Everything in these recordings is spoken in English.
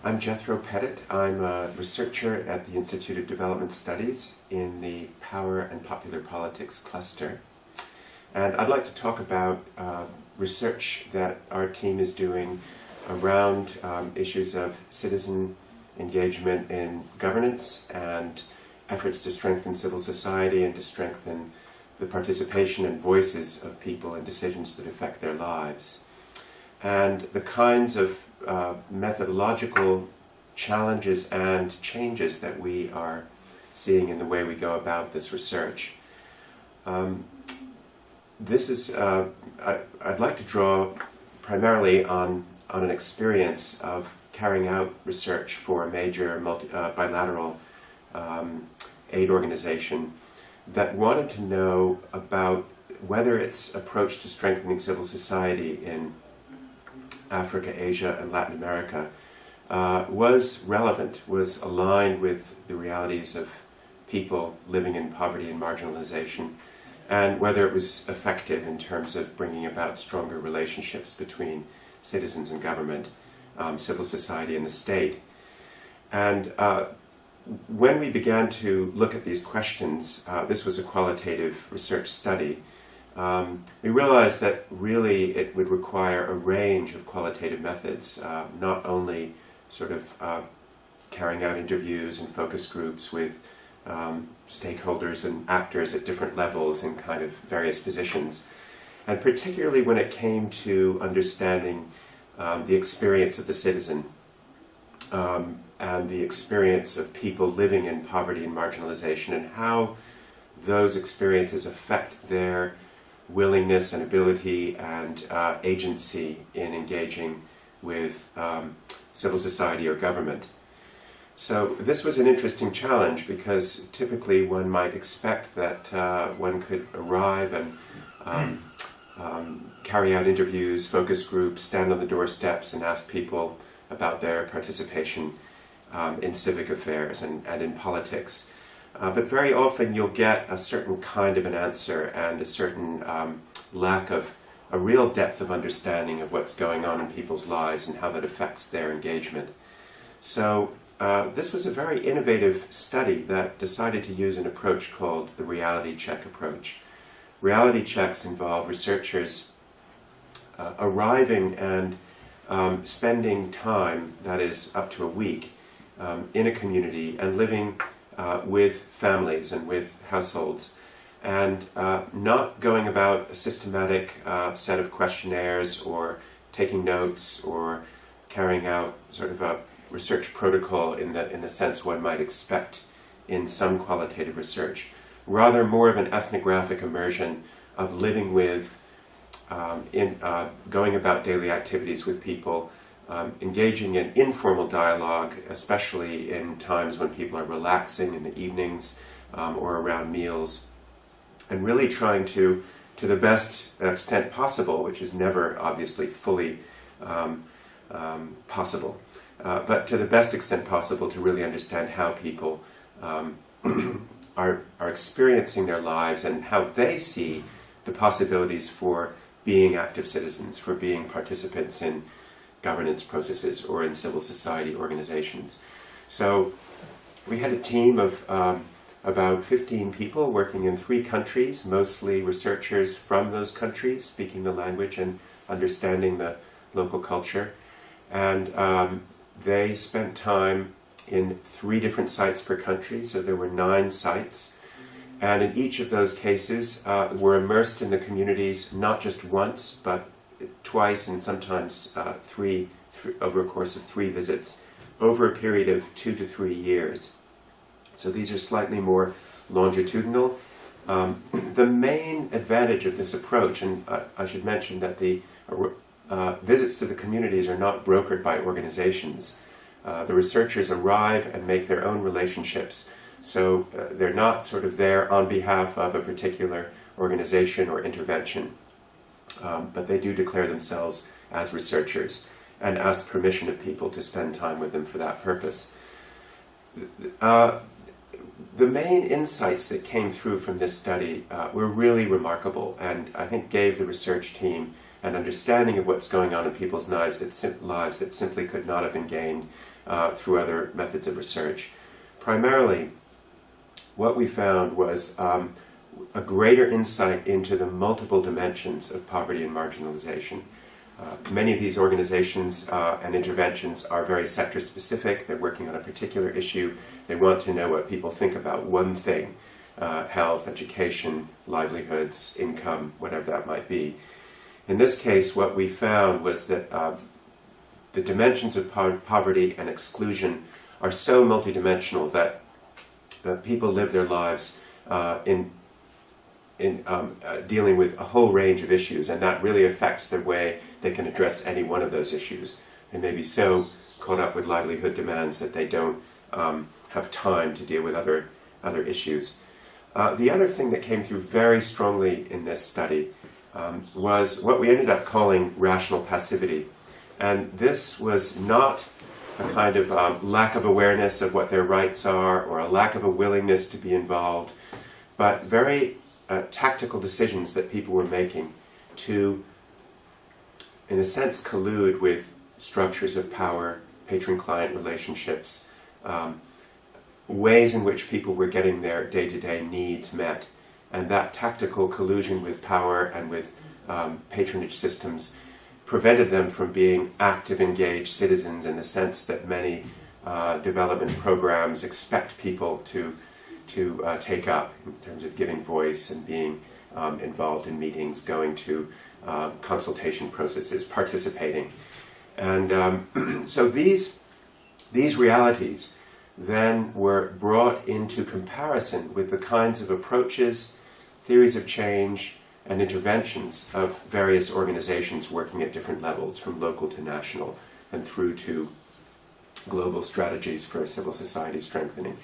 I'm Jethro Pettit. I'm a researcher at the Institute of Development Studies in the Power and Popular Politics cluster. And I'd like to talk about research that our team is doing around issues of citizen engagement in governance and efforts to strengthen civil society and to strengthen the participation and voices of people in decisions that affect their lives. And the kinds of methodological challenges and changes that we are seeing in the way we go about this research. I'd like to draw primarily on an experience of carrying out research for a major bilateral aid organization that wanted to know about whether its approach to strengthening civil society in Africa, Asia, and Latin America was relevant, was aligned with the realities of people living in poverty and marginalization, and whether it was effective in terms of bringing about stronger relationships between citizens and government, civil society and the state. And when we began to look at these questions, this was a qualitative research study, we realized that really it would require a range of qualitative methods, not only sort of carrying out interviews and focus groups with stakeholders and actors at different levels in kind of various positions, and particularly when it came to understanding the experience of the citizen and the experience of people living in poverty and marginalization, and how those experiences affect their willingness and ability and agency in engaging with civil society or government. So this was an interesting challenge because typically one might expect that one could arrive and carry out interviews, focus groups, stand on the doorsteps and ask people about their participation in civic affairs and in politics. But very often you'll get a certain kind of an answer and a certain lack of a real depth of understanding of what's going on in people's lives and how that affects their engagement. So this was a very innovative study that decided to use an approach called the reality check approach. Reality checks involve researchers arriving and spending time, that is up to a week, in a community and living with families and with households, and not going about a systematic set of questionnaires or taking notes or carrying out sort of a research protocol in the sense one might expect in some qualitative research. Rather more of an ethnographic immersion of living with, going about daily activities with people, engaging in informal dialogue, especially in times when people are relaxing in the evenings or around meals, and really trying to the best extent possible, which is never obviously fully possible, but to the best extent possible to really understand how people are experiencing their lives and how they see the possibilities for being active citizens, for being participants in governance processes or in civil society organizations. So we had a team of about 15 people working in 3 countries, mostly researchers from those countries, speaking the language and understanding the local culture. And they spent time in 3 different sites per country, so there were 9 sites. And in each of those cases, were immersed in the communities not just once, but twice and sometimes 3 over a course of 3 visits over a period of 2 to 3 years. So these are slightly more longitudinal. The main advantage of this approach, and I should mention that the visits to the communities are not brokered by organizations. The researchers arrive and make their own relationships. So they're not sort of there on behalf of a particular organization or intervention. But they do declare themselves as researchers and ask permission of people to spend time with them for that purpose. The main insights that came through from this study were really remarkable, and I think gave the research team and understanding of what's going on in people's lives that simply could not have been gained through other methods of research. Primarily, what we found was a greater insight into the multiple dimensions of poverty and marginalization. Many of these organizations and interventions are very sector-specific. They're working on a particular issue. They want to know what people think about one thing, health, education, livelihoods, income, whatever that might be. In this case, what we found was that the dimensions of poverty and exclusion are so multidimensional that people live their lives in dealing with a whole range of issues, and that really affects the way they can address any one of those issues. They may be so caught up with livelihood demands that they don't have time to deal with other issues. The other thing that came through very strongly in this study was what we ended up calling rational passivity. And this was not a kind of lack of awareness of what their rights are or a lack of a willingness to be involved, but very tactical decisions that people were making to, in a sense, collude with structures of power, patron-client relationships, ways in which people were getting their day-to-day needs met. And that tactical collusion with power and with patronage systems prevented them from being active, engaged citizens in the sense that many development programs expect people to take up in terms of giving voice and being involved in meetings, going to consultation processes, participating. And so these realities then were brought into comparison with the kinds of approaches, theories of change, and interventions of various organizations working at different levels, from local to national, and through to global strategies for civil society strengthening.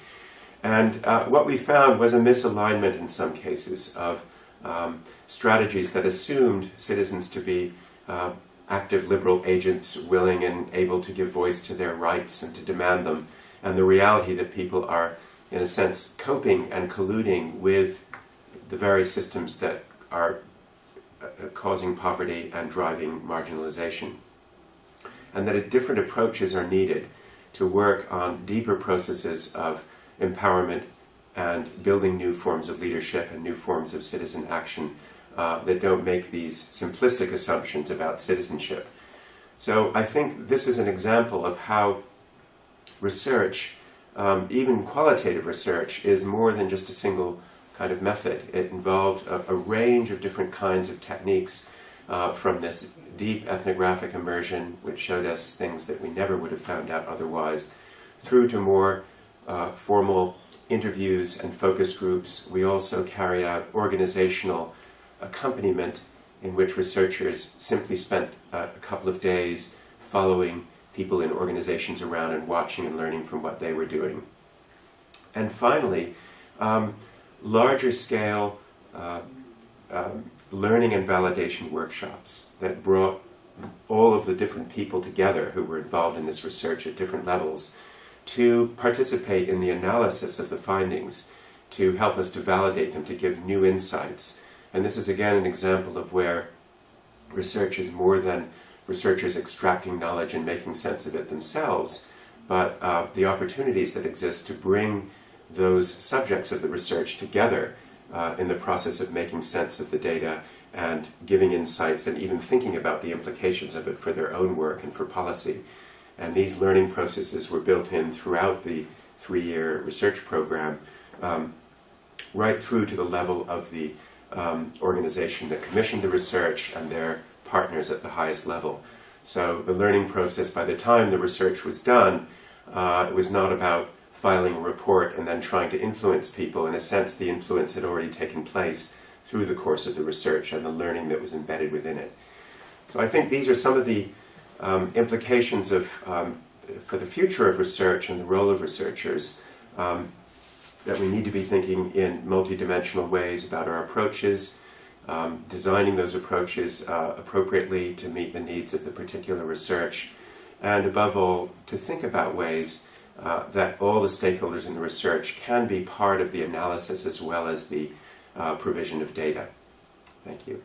And what we found was a misalignment in some cases of strategies that assumed citizens to be active liberal agents, willing and able to give voice to their rights and to demand them, and the reality that people are, in a sense, coping and colluding with the very systems that are causing poverty and driving marginalization. And that different approaches are needed to work on deeper processes of empowerment and building new forms of leadership and new forms of citizen action that don't make these simplistic assumptions about citizenship. So I think this is an example of how research, even qualitative research, is more than just a single kind of method. It involved a range of different kinds of techniques, from this deep ethnographic immersion, which showed us things that we never would have found out otherwise, through to more formal interviews and focus groups. We also carried out organizational accompaniment, in which researchers simply spent a couple of days following people in organizations around and watching and learning from what they were doing. And finally, larger scale learning and validation workshops that brought all of the different people together who were involved in this research at different levels to participate in the analysis of the findings, to help us to validate them, to give new insights. And this is again an example of where research is more than researchers extracting knowledge and making sense of it themselves, but the opportunities that exist to bring those subjects of the research together in the process of making sense of the data and giving insights and even thinking about the implications of it for their own work and for policy. And these learning processes were built in throughout the 3-year research program, right through to the level of the organization that commissioned the research and their partners at the highest level. So the learning process, by the time the research was done, it was not about filing a report and then trying to influence people. In a sense, the influence had already taken place through the course of the research and the learning that was embedded within it. So I think these are some of the implications of, for the future of research and the role of researchers, that we need to be thinking in multidimensional ways about our approaches, designing those approaches appropriately to meet the needs of the particular research, and above all, to think about ways that all the stakeholders in the research can be part of the analysis as well as the provision of data. Thank you.